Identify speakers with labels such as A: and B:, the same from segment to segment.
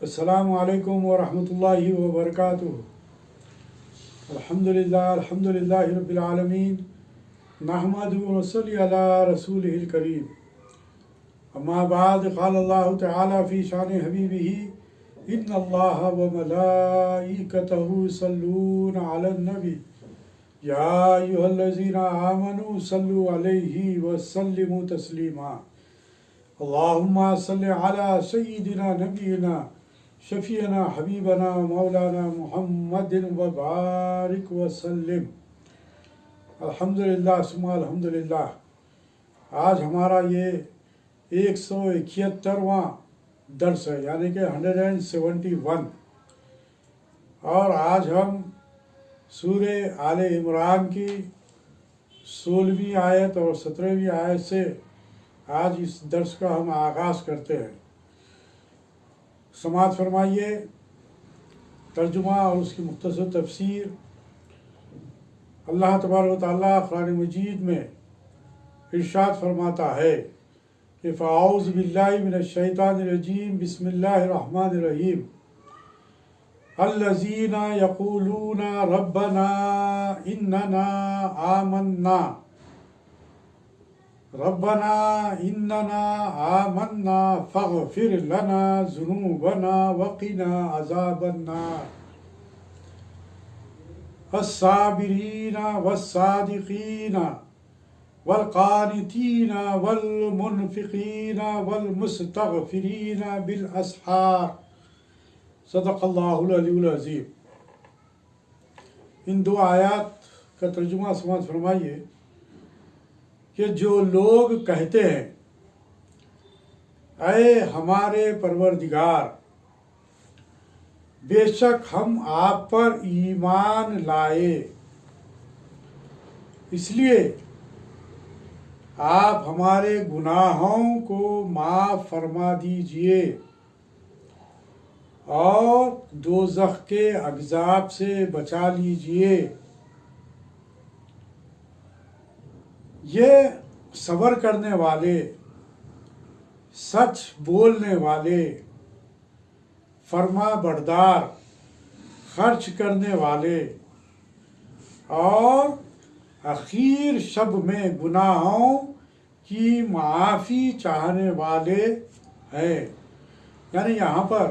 A: السلام علیکم ورحمۃ اللہ وبرکاتہ۔ الحمدللہ رب العالمین، نحمدہ ونصلی علی رسولہ الکریم۔ اما بعد، قال اللہ تعالی فی شان حبیبہ ان اللہ وملائکتہ یصلون علی النبی یا ایھا الذین آمنوا صلوا علیہ وسلموا تسلیما۔ اللہم صلی علی سیدنا نبینا شفیعنا حبیبنا مولانا محمد وبارک وسلم۔ الحمدللہ ثم الحمدللہ۔ آج ہمارا یہ 171واں درس ہے، یعنی کہ 171، اور آج ہم سورہ آل عمران کی 16ویں آیت اور 17ویں آیت سے آج اس درس کا ہم آغاز کرتے ہیں۔ سماعت فرمائیے ترجمہ اور اس کی مختصر تفسیر۔ اللہ تبارک و تعالیٰ قرآن مجید میں ارشاد فرماتا ہے کہ فاعوذ باللہ من الشیطان الرجیم، بسم اللہ الرحمن الرحیم۔ الذین یقولون ربنا اننا آمنا فاغفر لنا ذنوبنا وقنا عذاب النار۔ الصابرین والصادقین والقانتین والمنفقین والمستغفرین بالاسحار۔ صدق اللہ العلی العظیم۔ ان دو آیات کا ترجمہ سماعت فرمائیے کہ جو لوگ کہتے ہیں اے ہمارے پروردگار، بے شک ہم آپ پر ایمان لائے، اس لیے آپ ہمارے گناہوں کو معاف فرما دیجئے اور دوزخ کے عذاب سے بچا لیجئے۔ یہ صبر کرنے والے، سچ بولنے والے، فرما بردار، خرچ کرنے والے اور اخیر شب میں گناہوں کی معافی چاہنے والے ہیں۔ یعنی یہاں پر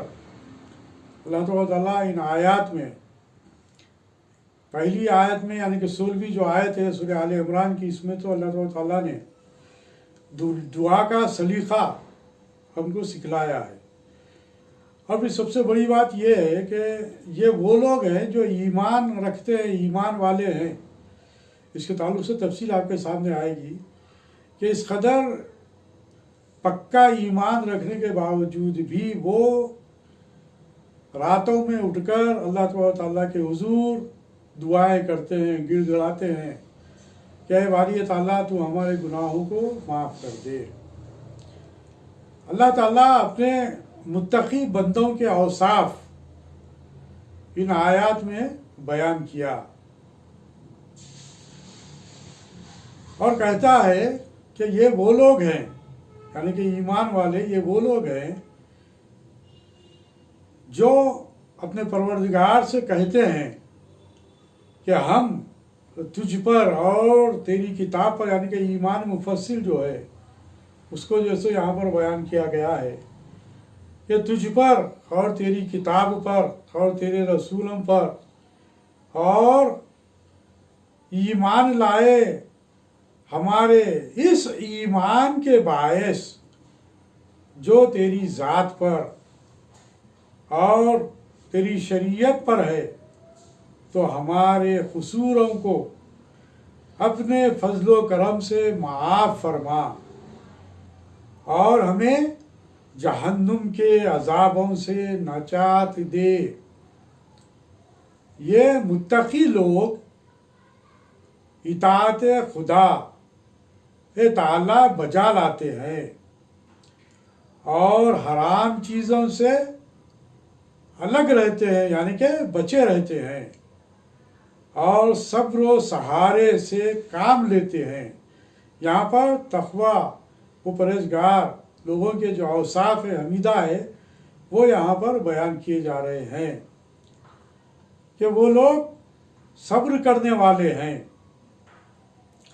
A: اللہ تعالیٰ ان آیات میں، پہلی آیت میں یعنی کہ 16ویں جو آیت ہے سورہ آل عمران کی، اس میں تو اللہ تعالیٰ نے دعا کا سلیقہ ہم کو سکھلایا ہے۔ اور پھر سب سے بڑی بات یہ ہے کہ یہ وہ لوگ ہیں جو ایمان رکھتے ہیں، ایمان والے ہیں۔ اس کے تعلق سے تفصیل آپ کے سامنے آئے گی کہ اس قدر پکا ایمان رکھنے کے باوجود بھی وہ راتوں میں اٹھ کر اللہ تعالیٰ کے حضور دعائیں کرتے ہیں، گڑ گڑاتے ہیں کہ اے باری تعالیٰ تو ہمارے گناہوں کو معاف کر دے۔ اللہ تعالیٰ اپنے متقی بندوں کے اوصاف ان آیات میں بیان کیا اور کہتا ہے کہ یہ وہ لوگ ہیں، یعنی کہ ایمان والے یہ وہ لوگ ہیں جو اپنے پروردگار سے کہتے ہیں کہ ہم تجھ پر اور تیری کتاب پر، یعنی کہ ایمان مفصل جو ہے اس کو جیسے یہاں پر بیان کیا گیا ہے کہ تجھ پر اور تیری کتاب پر اور تیرے رسولوں پر اور ایمان لائے، ہمارے اس ایمان کے باعث جو تیری ذات پر اور تیری شریعت پر ہے، تو ہمارے قصوروں کو اپنے فضل و کرم سے معاف فرما اور ہمیں جہنم کے عذابوں سے نجات دے۔ یہ متقی لوگ اطاعت خدا تعالی بجا لاتے ہیں اور حرام چیزوں سے الگ رہتے ہیں، یعنی کہ بچے رہتے ہیں اور صبر و سہارے سے کام لیتے ہیں۔ یہاں پر تقویٰ و پرہیزگار لوگوں کے جو اوصاف حمیدہ ہے وہ یہاں پر بیان کیے جا رہے ہیں کہ وہ لوگ صبر کرنے والے ہیں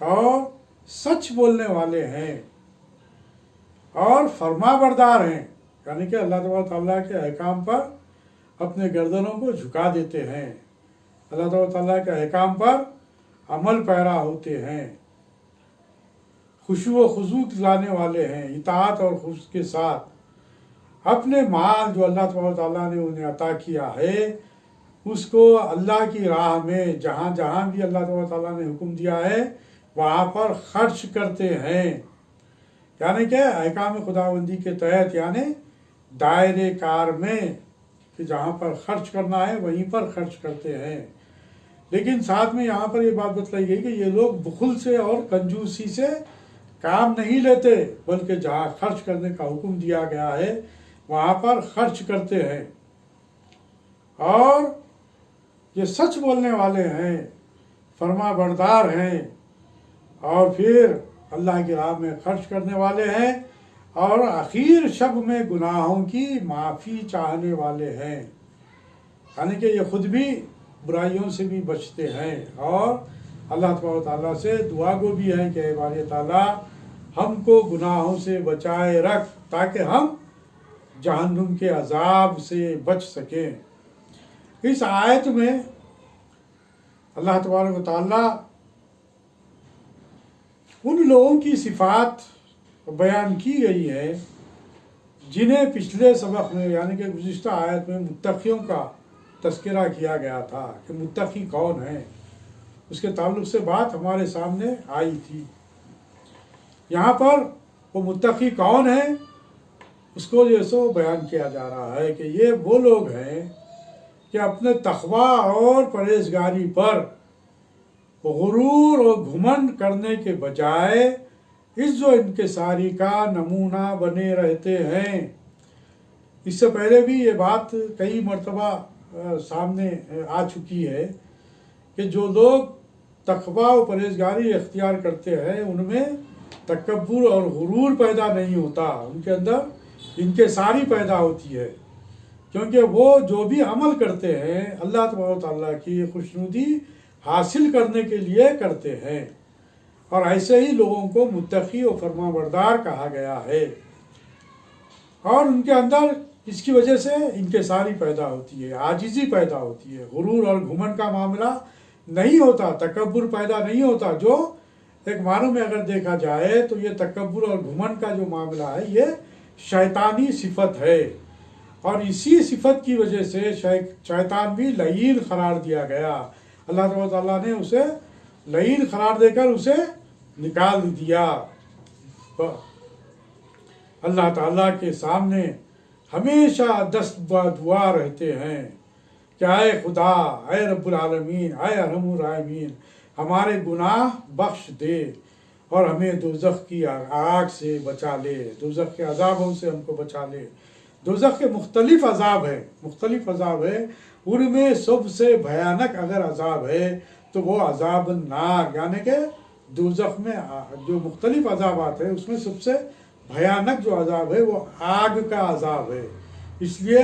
A: اور سچ بولنے والے ہیں اور فرما بردار ہیں، یعنی کہ اللہ تبارک تعالیٰ کے احکام پر اپنے گردنوں کو جھکا دیتے ہیں، اللہ تبارک تعالیٰ کے احکام پر عمل پیرا ہوتے ہیں، خشوع و خضوع لانے والے ہیں، اطاعت اور خضوع کے ساتھ اپنے مال جو اللہ تبارک تعالیٰ نے انہیں عطا کیا ہے اس کو اللہ کی راہ میں جہاں جہاں بھی اللہ تبارک تعالیٰ نے حکم دیا ہے وہاں پر خرچ کرتے ہیں، یعنی کہ احکام خداوندی کے تحت، یعنی دائرے کار میں کہ جہاں پر خرچ کرنا ہے وہیں پر خرچ کرتے ہیں۔ لیکن ساتھ میں یہاں پر یہ بات بتلائی گئی کہ یہ لوگ بخل سے اور کنجوسی سے کام نہیں لیتے، بلکہ جہاں خرچ کرنے کا حکم دیا گیا ہے وہاں پر خرچ کرتے ہیں، اور یہ سچ بولنے والے ہیں، فرما بردار ہیں، اور پھر اللہ کی راہ میں خرچ کرنے والے ہیں، اور آخر شب میں گناہوں کی معافی چاہنے والے ہیں، یعنی کہ یہ خود بھی برائیوں سے بھی بچتے ہیں اور اللہ تبارک تعالیٰ سے دعا گو بھی ہیں کہ اے باری تعالیٰ ہم کو گناہوں سے بچائے رکھ تاکہ ہم جہنم کے عذاب سے بچ سکیں۔ اس آیت میں اللہ تبارک تعالیٰ ان لوگوں کی صفات بیان کی گئی ہے جنہیں پچھلے سبق میں یعنی کہ گزشتہ آیت میں متقیوں کا تذکرہ کیا گیا تھا کہ متقی کون ہیں، اس کے تعلق سے بات ہمارے سامنے آئی تھی۔ یہاں پر وہ متقی کون ہیں اس کو جو سو بیان کیا جا رہا ہے کہ یہ وہ لوگ ہیں کہ اپنے تقویٰ اور پرہیزگاری پر غرور اور گھمنڈ کرنے کے بجائے عز و انکساری کا نمونہ بنے رہتے ہیں۔ اس سے پہلے بھی یہ بات کئی مرتبہ سامنے آ چکی ہے کہ جو لوگ تقویٰ و پرہیزگاری اختیار کرتے ہیں ان میں تکبر اور غرور پیدا نہیں ہوتا، ان کے اندر انکساری پیدا ہوتی ہے، کیونکہ وہ جو بھی عمل کرتے ہیں اللہ تبارک تعالیٰ کی خوشنودی حاصل کرنے کے لیے کرتے ہیں، اور ایسے ہی لوگوں کو متقی و فرما بردار کہا گیا ہے، اور ان کے اندر اس کی وجہ سے انکساری پیدا ہوتی ہے، عاجزی پیدا ہوتی ہے، غرور اور گھمنڈ کا معاملہ نہیں ہوتا، تکبر پیدا نہیں ہوتا، جو ایک معنی میں اگر دیکھا جائے تو یہ تکبر اور گھمنڈ کا جو معاملہ ہے یہ شیطانی صفت ہے، اور اسی صفت کی وجہ سے شیطان بھی لعین قرار دیا گیا، اللہ تبارک تعالیٰ نے اسے لعین قرار دے کر اسے نکال دیا۔ اللہ تعالیٰ کے سامنے ہمیشہ دست دعا رہتے ہیں کہ اے خدا، اے رب العالمین، اے ارحم الراحمین، ہمارے گناہ بخش دے اور ہمیں دوزخ کی آگ سے بچا لے، دوزخ کے عذابوں سے ہم کو بچا لے۔ دوزخ کے مختلف عذاب ہے، ان میں سب سے بھیانک اگر عذاب ہے تو وہ عذاب النار، یعنی کہ دوزخ میں جو مختلف عذابات ہیں اس میں سب سے بھیانک جو عذاب ہے وہ آگ کا عذاب ہے۔ اس لیے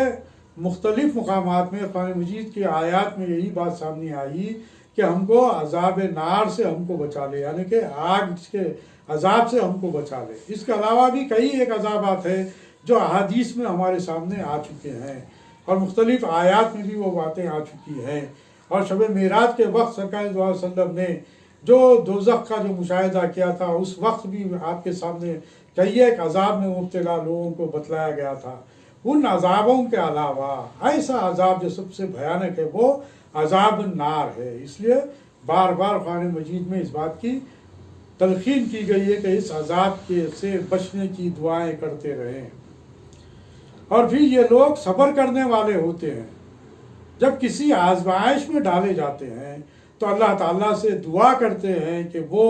A: مختلف مقامات میں قرآن مجید کی آیات میں یہی بات سامنے آئی کہ ہم کو عذاب نار سے ہم کو بچا لے، یعنی کہ آگ کے عذاب سے ہم کو بچا لے۔ اس کے علاوہ بھی کئی ایک عذابات ہیں جو احادیث میں ہمارے سامنے آ چکے ہیں، اور مختلف آیات میں بھی وہ باتیں آ چکی ہیں، اور شب معراج کے وقت سرکار صلی اللہ علیہ وسلم نے جو دوزخ کا جو مشاہدہ کیا تھا اس وقت بھی آپ کے سامنے کئی ایک عذاب میں مبتلا لوگوں کو بتلایا گیا تھا۔ ان عذابوں کے علاوہ ایسا عذاب جو سب سے بھیانک ہے وہ عذاب النار ہے۔ اس لیے بار بار قرآن مجید میں اس بات کی تلقین کی گئی ہے کہ اس عذاب سے بچنے کی دعائیں کرتے رہیں۔ اور پھر یہ لوگ صبر کرنے والے ہوتے ہیں، جب کسی آزمائش میں ڈالے جاتے ہیں تو اللہ تعالیٰ سے دعا کرتے ہیں کہ وہ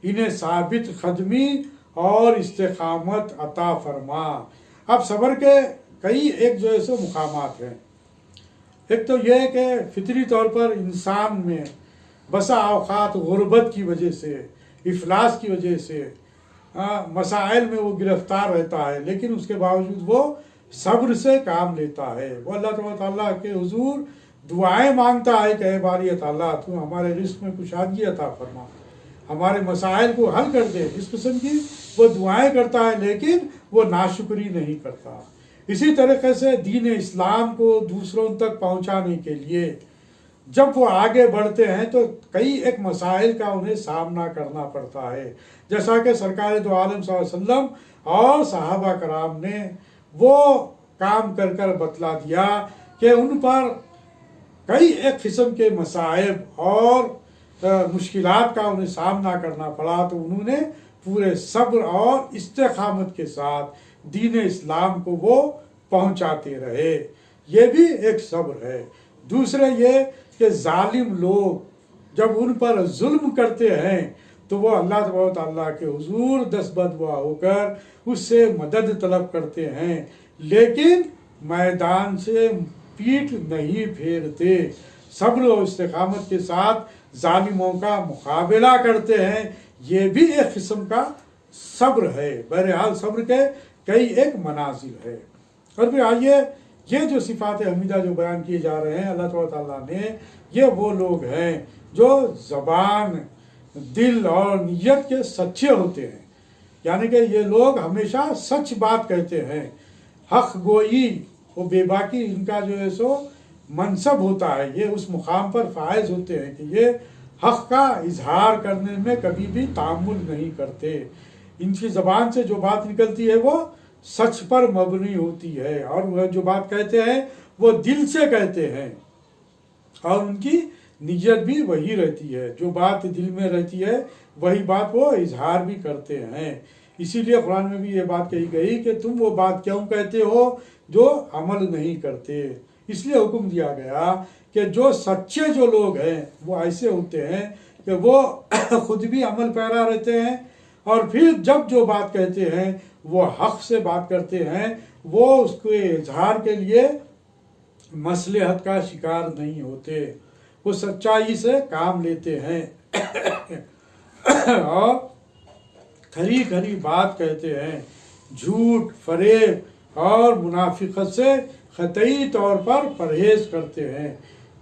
A: انہیں ثابت قدمی اور استقامت عطا فرما۔ اب صبر کے کئی ایک جو ایسے مقامات ہیں، ایک تو یہ کہ فطری طور پر انسان میں بسا اوقات غربت کی وجہ سے، افلاس کی وجہ سے مسائل میں وہ گرفتار رہتا ہے، لیکن اس کے باوجود وہ صبر سے کام لیتا ہے، وہ اللہ تعالیٰ کے حضور دعائیں مانگتا ہے کہ اے باری تعالیٰ تو ہمارے رزق میں کشادگی عطا فرما، ہمارے مسائل کو حل کر دے، اس قسم کی وہ دعائیں کرتا ہے، لیکن وہ ناشکری نہیں کرتا۔ اسی طریقے سے دین اسلام کو دوسروں تک پہنچانے کے لیے جب وہ آگے بڑھتے ہیں تو کئی ایک مسائل کا انہیں سامنا کرنا پڑتا ہے، جیسا کہ سرکار دو عالم صلی اللہ علیہ وسلم اور صحابہ کرام نے وہ کام کر کر بتلا دیا کہ ان پر کئی ایک قسم کے مصائب اور مشکلات کا انہیں سامنا کرنا پڑا، تو انہوں نے پورے صبر اور استقامت کے ساتھ دین اسلام کو وہ پہنچاتے رہے، یہ بھی ایک صبر ہے۔ دوسرے یہ کہ ظالم لوگ جب ان پر ظلم کرتے ہیں تو وہ اللہ تبارک تعالیٰ کے حضور دست بدعا ہو کر اس سے مدد طلب کرتے ہیں، لیکن میدان سے پیٹھ نہیں پھیرتے، صبر و استقامت کے ساتھ ظالموں کا مقابلہ کرتے ہیں، یہ بھی ایک قسم کا صبر ہے۔ بہرحال صبر کے کئی ایک منازل ہے۔ اور پھر آئیے یہ جو صفات حمیدہ جو بیان کیے جا رہے ہیں اللہ تعالیٰ نے، یہ وہ لوگ ہیں جو زبان، دل اور نیت کے سچے ہوتے ہیں، یعنی کہ یہ لوگ ہمیشہ سچ بات کہتے ہیں، حق گوئی و بے باکی ان کا جو ہے سو منصب ہوتا ہے، یہ اس مقام پر فائز ہوتے ہیں کہ یہ حق کا اظہار کرنے میں کبھی بھی تعامل نہیں کرتے، ان کی زبان سے جو بات نکلتی ہے وہ سچ پر مبنی ہوتی ہے، اور وہ جو بات کہتے ہیں وہ دل سے کہتے ہیں، اور ان کی نیت بھی وہی رہتی ہے، جو بات دل میں رہتی ہے وہی بات وہ اظہار بھی کرتے ہیں۔ اسی لیے قرآن میں بھی یہ بات کہی گئی کہ تم وہ بات کیوں کہتے ہو جو عمل نہیں کرتے، اس لیے حکم دیا گیا کہ جو سچے جو لوگ ہیں وہ ایسے ہوتے ہیں کہ وہ خود بھی عمل پیرا رہتے ہیں، اور پھر جب جو بات کہتے ہیں وہ حق سے بات کرتے ہیں، وہ اس کے اظہار کے لیے مصلحت کا شکار نہیں ہوتے، وہ سچائی سے کام لیتے ہیں اور کھری کھری بات کہتے ہیں، جھوٹ، فریب اور منافقت سے قطعی طور پر پرہیز کرتے ہیں۔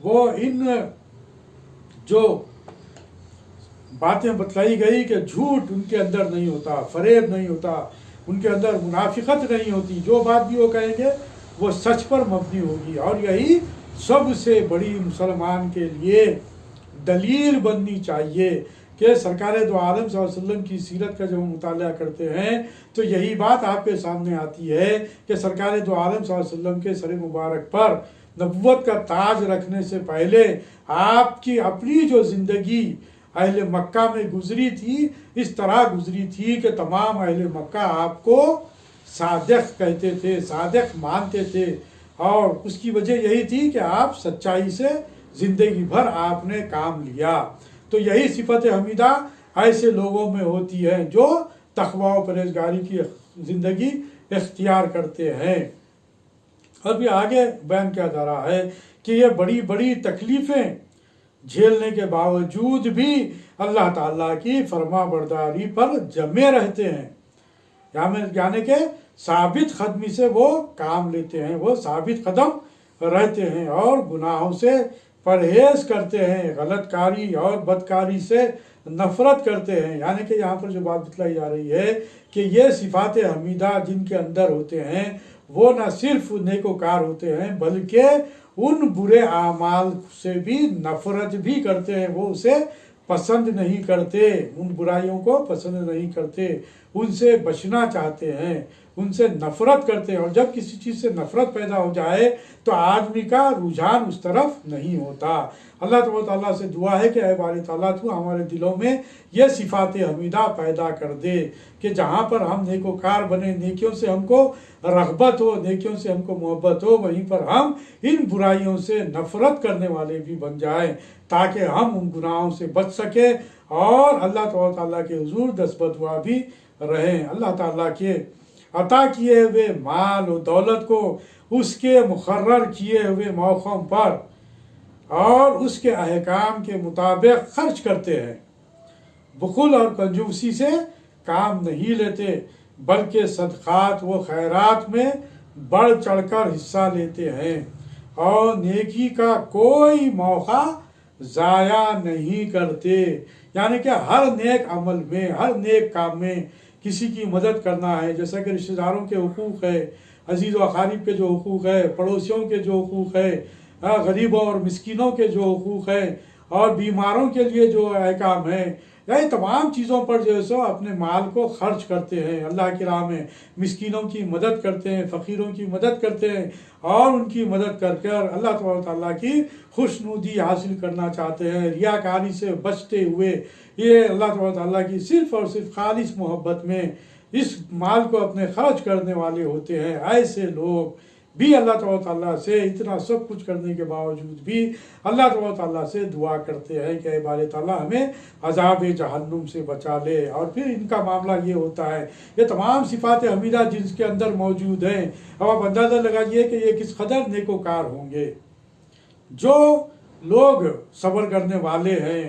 A: وہ ان جو باتیں بتلائی گئی کہ جھوٹ ان کے اندر نہیں ہوتا، فریب نہیں ہوتا، ان کے اندر منافقت نہیں ہوتی، جو بات بھی وہ کہیں گے وہ سچ پر مبنی ہوگی، اور یہی سب سے بڑی مسلمان کے لیے دلیل بننی چاہیے کہ سرکار دو عالم صلی اللہ علیہ وسلم کی سیرت کا جب ہم مطالعہ کرتے ہیں تو یہی بات آپ کے سامنے آتی ہے کہ سرکار دو عالم صلی اللہ علیہ وسلم کے سر مبارک پر نبوت کا تاج رکھنے سے پہلے آپ کی اپنی جو زندگی اہل مکہ میں گزری تھی، اس طرح گزری تھی کہ تمام اہل مکہ آپ کو صادق کہتے تھے، صادق مانتے تھے، اور اس کی وجہ یہی تھی کہ آپ سچائی سے زندگی بھر آپ نے کام لیا۔ تو یہی صفت حمیدہ ایسے لوگوں میں ہوتی ہے جو تقوی و پرہیزگاری کی زندگی اختیار کرتے ہیں۔ اور بھی آگے بیان کیا جا رہا ہے کہ یہ بڑی بڑی تکلیفیں جھیلنے کے باوجود بھی اللہ تعالیٰ کی فرما برداری پر جمے رہتے ہیں، یعنی کہ ثابت قدمی سے وہ کام لیتے ہیں، وہ ثابت قدم رہتے ہیں اور گناہوں سے پرہیز کرتے ہیں، غلط کاری اور بدکاری سے نفرت کرتے ہیں۔ یعنی کہ یہاں پر جو بات بتلائی جا رہی ہے کہ یہ صفات حمیدہ جن کے اندر ہوتے ہیں وہ نہ صرف نیکوکار ہوتے ہیں بلکہ ان برے اعمال سے بھی نفرت بھی کرتے ہیں، وہ اسے پسند نہیں کرتے، ان برائیوں کو پسند نہیں کرتے، ان سے بچنا چاہتے ہیں، ان سے نفرت کرتے ہیں، اور جب کسی چیز سے نفرت پیدا ہو جائے تو آدمی کا رجحان اس طرف نہیں ہوتا۔ اللہ تعالیٰ سے دعا ہے کہ اے باری تعالیٰ تو ہمارے دلوں میں یہ صفات حمیدہ پیدا کر دے کہ جہاں پر ہم نیکوکار بنے، نیکیوں سے ہم کو رغبت ہو، نیکیوں سے ہم کو محبت ہو، وہیں پر ہم ان برائیوں سے نفرت کرنے والے بھی بن جائیں تاکہ ہم ان گناہوں سے بچ سکیں اور اللہ تعالیٰ کے حضور دست بدعا بھی رہیں۔ اللہ تعالیٰ کے عطا کیے ہوئے مال و دولت کو اس کے مقرر کیے ہوئے موقعوں پر اور اس کے احکام کے مطابق خرچ کرتے ہیں، بخل اور کنجوسی سے کام نہیں لیتے بلکہ صدقات و خیرات میں بڑھ چڑھ کر حصہ لیتے ہیں اور نیکی کا کوئی موقع ضائع نہیں کرتے. یعنی کہ ہر نیک عمل میں، ہر نیک کام میں کسی کی مدد کرنا ہے، جیسا کہ رشتہ داروں کے حقوق ہے، عزیز و اقارب کے جو حقوق ہے، پڑوسیوں کے جو حقوق ہے، غریبوں اور مسکینوں کے جو حقوق ہے، اور بیماروں کے لیے جو احکام ہے، یہ تمام چیزوں پر جو ہے سو اپنے مال کو خرچ کرتے ہیں، اللہ کی راہ میں مسکینوں کی مدد کرتے ہیں، فقیروں کی مدد کرتے ہیں، اور ان کی مدد کر کر اللہ تبارک تعالیٰ کی خوشنودی حاصل کرنا چاہتے ہیں، ریاکاری سے بچتے ہوئے. یہ اللہ تبارک تعالیٰ کی صرف اور صرف خالص محبت میں اس مال کو اپنے خرچ کرنے والے ہوتے ہیں. ایسے لوگ بھی اللہ تبارک تعالیٰ سے اتنا سب کچھ کرنے کے باوجود بھی اللہ تبارک تعالیٰ سے دعا کرتے ہیں کہ اے بارے تعالیٰ ہمیں عذاب جہنم سے بچا لے. اور پھر ان کا معاملہ یہ ہوتا ہے، یہ تمام صفات حمیدہ جس کے اندر موجود ہیں، اب آپ اندازہ لگائیے کہ یہ کس قدر نیکوکار ہوں گے. جو لوگ صبر کرنے والے ہیں،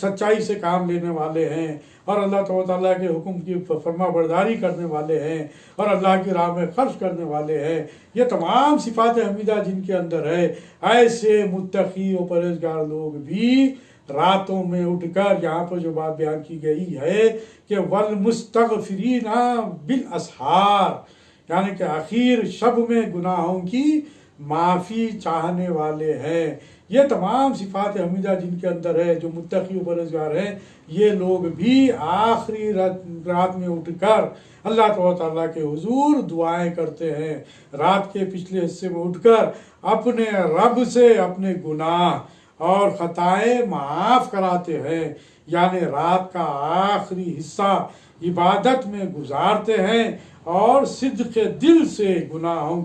A: سچائی سے کام لینے والے ہیں، اور اللہ تعالیٰ کے حکم کی فرما برداری کرنے والے ہیں، اور اللہ کی راہ میں خرچ کرنے والے ہیں، یہ تمام صفات حمیدہ جن کے اندر ہے، ایسے متقی و پرہیزگار لوگ بھی راتوں میں اٹھ کر، یہاں پر جو بات بیان کی گئی ہے کہ والمستغفرین بالاسحار، یعنی کہ آخر شب میں گناہوں کی معافی چاہنے والے ہیں. یہ تمام صفات حمیدہ جن کے اندر ہے، جو متقی و پرہیزگار ہیں، یہ لوگ بھی آخری رات میں اٹھ کر اللہ تعالیٰ کے حضور دعائیں کرتے ہیں. رات کے پچھلے حصے میں اٹھ کر اپنے رب سے اپنے گناہ اور خطائیں معاف کراتے ہیں، یعنی رات کا آخری حصہ عبادت میں گزارتے ہیں اور صدق دل سے گناہوں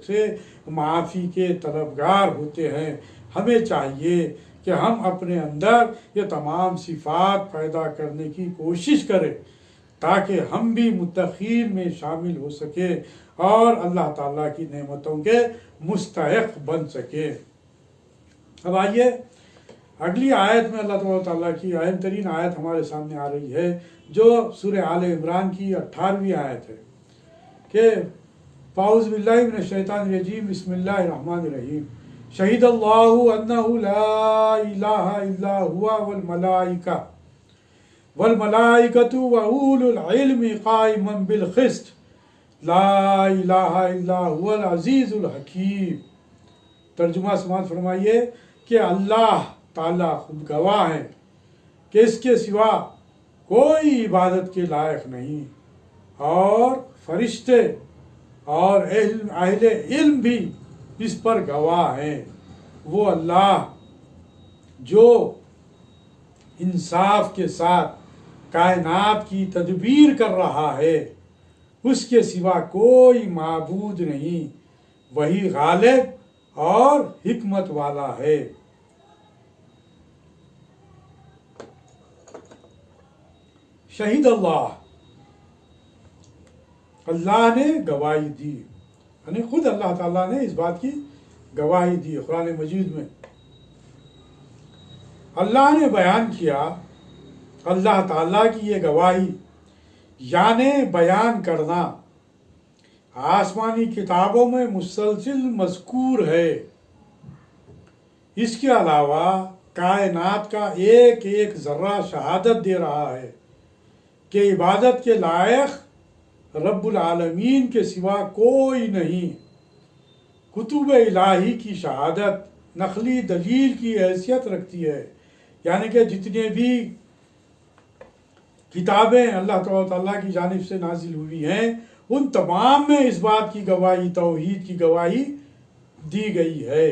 A: سے معافی کے طلبگار ہوتے ہیں. ہمیں چاہیے کہ ہم اپنے اندر یہ تمام صفات پیدا کرنے کی کوشش کریں تاکہ ہم بھی متقین میں شامل ہو سکیں اور اللہ تعالیٰ کی نعمتوں کے مستحق بن سکیں. اب آئیے اگلی آیت میں اللہ تعالیٰ کی اہم ترین آیت ہمارے سامنے آ رہی ہے، جو سورہ آل عمران کی 18ویں آیت ہے کہ اعوذ باللہ من الشیطان الرجیم بسم اللہ الرحمن الرحیم شہید اللہ انہ لا الہ الا ہوا والملائکۃ واولو العلم قائما بالقسط لا الہ الا ہوا العزیز الحکیم. ترجمہ سماعت فرمائیے کہ اللہ تعالیٰ خود گواہ ہے کہ اس کے سوا کوئی عبادت کے لائق نہیں، اور فرشتے اور اہل علم بھی اس پر گواہ ہیں. وہ اللہ جو انصاف کے ساتھ کائنات کی تدبیر کر رہا ہے، اس کے سوا کوئی معبود نہیں، وہی غالب اور حکمت والا ہے. شہید اللہ، اللہ نے گواہی دی، یعنی خود اللہ تعالیٰ نے اس بات کی گواہی دی. قرآن مجید میں اللہ نے بیان کیا، اللہ تعالیٰ کی یہ گواہی یعنی بیان کرنا آسمانی کتابوں میں مسلسل مذکور ہے. اس کے علاوہ کائنات کا ایک ایک ذرہ شہادت دے رہا ہے کہ عبادت کے لائق رب العالمین کے سوا کوئی نہیں. کتب الہی کی شہادت نقلی دلیل کی حیثیت رکھتی ہے، یعنی کہ جتنے بھی کتابیں اللہ تعالیٰ کی جانب سے نازل ہوئی ہیں، ان تمام میں اس بات کی گواہی، توحید کی گواہی دی گئی ہے.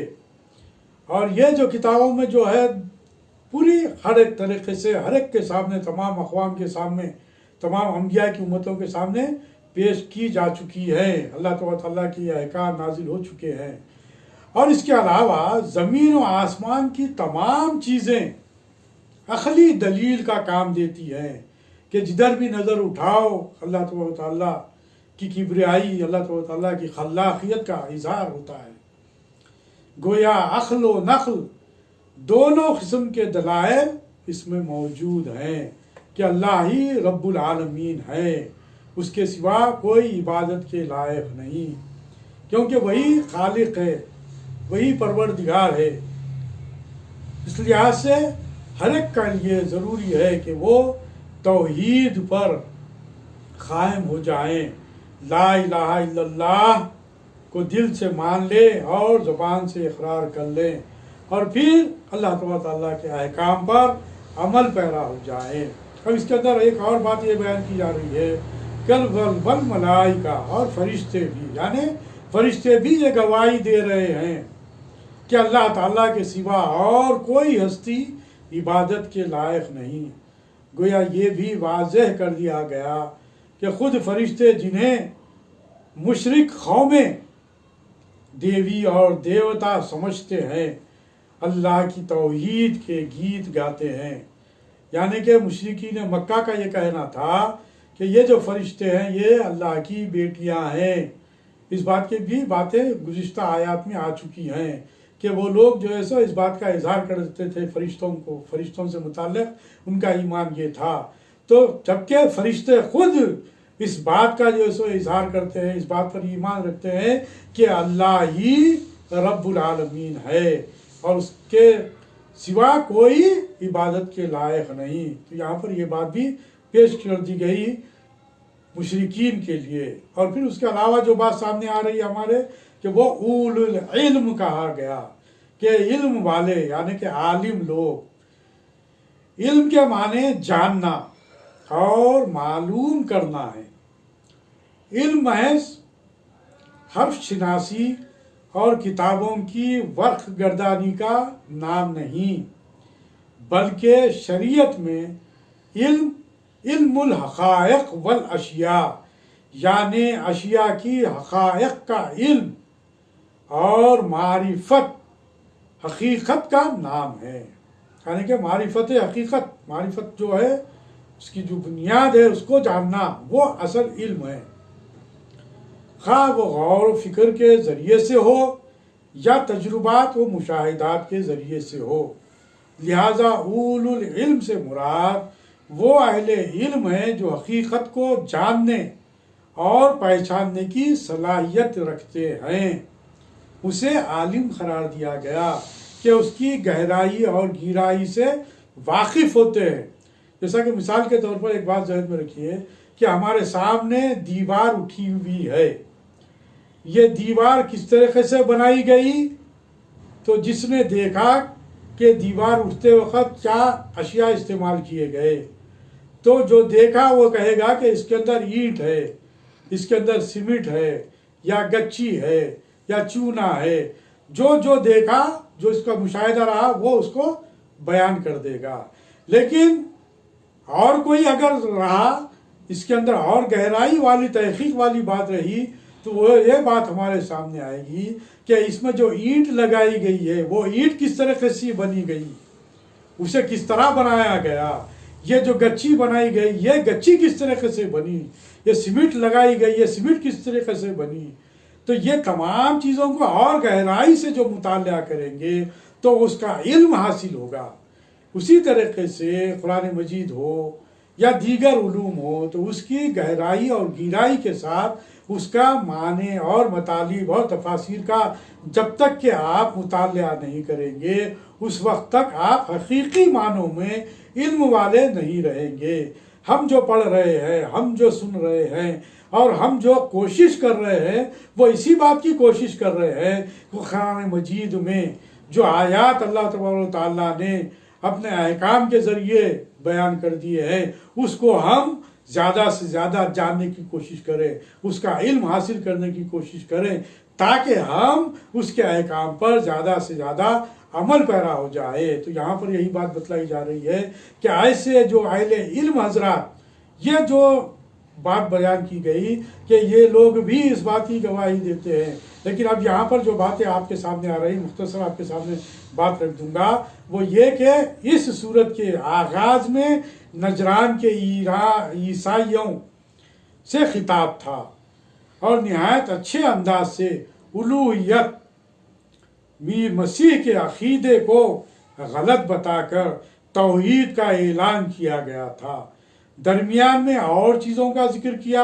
A: اور یہ جو کتابوں میں جو ہے پوری ہر ایک طریقے سے ہر ایک کے سامنے، تمام اقوام کے سامنے، تمام انبیاء کی امتوں کے سامنے پیش کی جا چکی ہے. اللہ تعالیٰ کی احکام نازل ہو چکے ہیں. اور اس کے علاوہ زمین و آسمان کی تمام چیزیں عقلی دلیل کا کام دیتی ہیں کہ جدھر بھی نظر اٹھاؤ اللہ تعالیٰ کی کبریائی، اللہ تعالیٰ کی خلاقیت کا اظہار ہوتا ہے. گویا عقل و نقل دونوں قسم کے دلائل اس میں موجود ہیں کہ اللہ ہی رب العالمین ہے، اس کے سوا کوئی عبادت کے لائق نہیں. کیونکہ وہی خالق ہے، وہی پروردگار ہے۔ اس لحاظ سے ہر ایک کا لیے ضروری ہے کہ وہ توحید پر قائم ہو جائیں، لا الہ الا اللہ کو دل سے مان لے اور زبان سے اقرار کر لیں، اور پھر اللہ تبارک تعالیٰ کے احکام پر عمل پیرا ہو جائیں۔ اب اس کے اندر ایک اور بات یہ بیان کی جا رہی ہے، کل والملائکہ، اور فرشتے بھی، یعنی فرشتے بھی یہ گواہی دے رہے ہیں کہ اللہ تعالیٰ کے سوا اور کوئی ہستی عبادت کے لائق نہیں۔ گویا یہ بھی واضح کر دیا گیا کہ خود فرشتے جنہیں مشرک قومیں دیوی اور دیوتا سمجھتے ہیں، اللہ کی توحید کے گیت گاتے ہیں۔ یعنی کہ مشرکین مکہ کا یہ کہنا تھا کہ یہ جو فرشتے ہیں یہ اللہ کی بیٹیاں ہیں۔ اس بات کی بھی باتیں گزشتہ آیات میں آ چکی ہیں کہ وہ لوگ جو ہے سو اس بات کا اظہار کرتے تھے فرشتوں سے متعلق ان کا ایمان یہ تھا۔ تو جبکہ فرشتے خود اس بات کا جو ہے سو اظہار کرتے ہیں، اس بات پر ایمان رکھتے ہیں کہ اللہ ہی رب العالمین ہے اور اس کے سوا کوئی عبادت کے لائق نہیں۔ تو یہاں پر یہ بات بھی پیش کر دی گئی مشرکین کے لیے۔ اور پھر اس کے علاوہ جو بات سامنے آ رہی ہے ہمارے کہ وہ اولو العلم کہا گیا، کہ علم والے یعنی کہ عالم لوگ۔ علم کے معنی جاننا اور معلوم کرنا ہے۔ علم محض حرف شناسی اور کتابوں کی ورق گردانی کا نام نہیں، بلکہ شریعت میں علم الحقائق والاشیاء، یعنی اشیاء کی حقائق کا علم اور معرفت حقیقت کا نام ہے۔ یعنی کہ معرفت حقیقت، معرفت جو ہے اس کی جو بنیاد ہے اس کو جاننا، وہ اصل علم ہے، خواہ وہ غور و فکر کے ذریعے سے ہو یا تجربات و مشاہدات کے ذریعے سے ہو۔ لہٰذا اولو العلم سے مراد وہ اہل علم ہیں جو حقیقت کو جاننے اور پہچاننے کی صلاحیت رکھتے ہیں۔ اسے عالم قرار دیا گیا کہ اس کی گہرائی اور گہرائی سے واقف ہوتے ہیں۔ جیسا کہ مثال کے طور پر ایک بات ذہن میں رکھیے کہ ہمارے سامنے دیوار اٹھی ہوئی ہے، یہ دیوار کس طریقے سے بنائی گئی؟ تو جس نے دیکھا کہ دیوار اٹھتے وقت کیا اشیاء استعمال کیے گئے، تو جو دیکھا وہ کہے گا کہ اس کے اندر اینٹ ہے، اس کے اندر سیمنٹ ہے، یا گچی ہے، یا چونا ہے۔ جو دیکھا، جو اس کا مشاہدہ رہا، وہ اس کو بیان کر دے گا۔ لیکن اور کوئی اگر رہا، اس کے اندر اور گہرائی والی تحقیق والی بات رہی، تو وہ یہ بات ہمارے سامنے آئے گی کہ اس میں جو اینٹ لگائی گئی ہے وہ اینٹ کس طریقے سے بنی گئی، اسے کس طرح بنایا گیا، یہ جو گچی بنائی گئی یہ گچی کس طریقے سے بنی، یہ سیمنٹ لگائی گئی یہ سیمنٹ کس طریقے سے بنی۔ تو یہ تمام چیزوں کو اور گہرائی سے جو مطالعہ کریں گے تو اس کا علم حاصل ہوگا۔ اسی طریقے سے قرآن مجید ہو یا دیگر علوم ہو تو اس کی گہرائی اور گہرائی کے ساتھ اس کا معنی اور مطالب اور تفاسیر کا جب تک کہ آپ مطالعہ نہیں کریں گے اس وقت تک آپ حقیقی معنوں میں علم والے نہیں رہیں گے۔ ہم جو پڑھ رہے ہیں، ہم جو سن رہے ہیں اور ہم جو کوشش کر رہے ہیں وہ اسی بات کی کوشش کر رہے ہیں کہ قرآن مجید میں جو آیات اللہ تبارک و تعالیٰ نے اپنے احکام کے ذریعے بیان کر دیے ہیں اس کو ہم زیادہ سے زیادہ جاننے کی کوشش کریں، اس کا علم حاصل کرنے کی کوشش کریں تاکہ ہم اس کے احکام پر زیادہ سے زیادہ عمل پیرا ہو جائے۔ تو یہاں پر یہی بات بتلائی جا رہی ہے کہ ایسے جو اہل علم حضرات، یہ جو بات بیان کی گئی کہ یہ لوگ بھی اس بات کی گواہی دیتے ہیں، لیکن اب یہاں پر جو باتیں آپ کے سامنے آ رہی، مختصر آپ کے سامنے بات رکھ دوں گا، وہ یہ کہ اس سورت کے آغاز میں نجران کے عیسائیوں سے خطاب تھا اور نہایت اچھے انداز سے الوہیت مسیح کے عقیدے کو غلط بتا کر توحید کا اعلان کیا گیا تھا۔ درمیان میں اور چیزوں کا ذکر کیا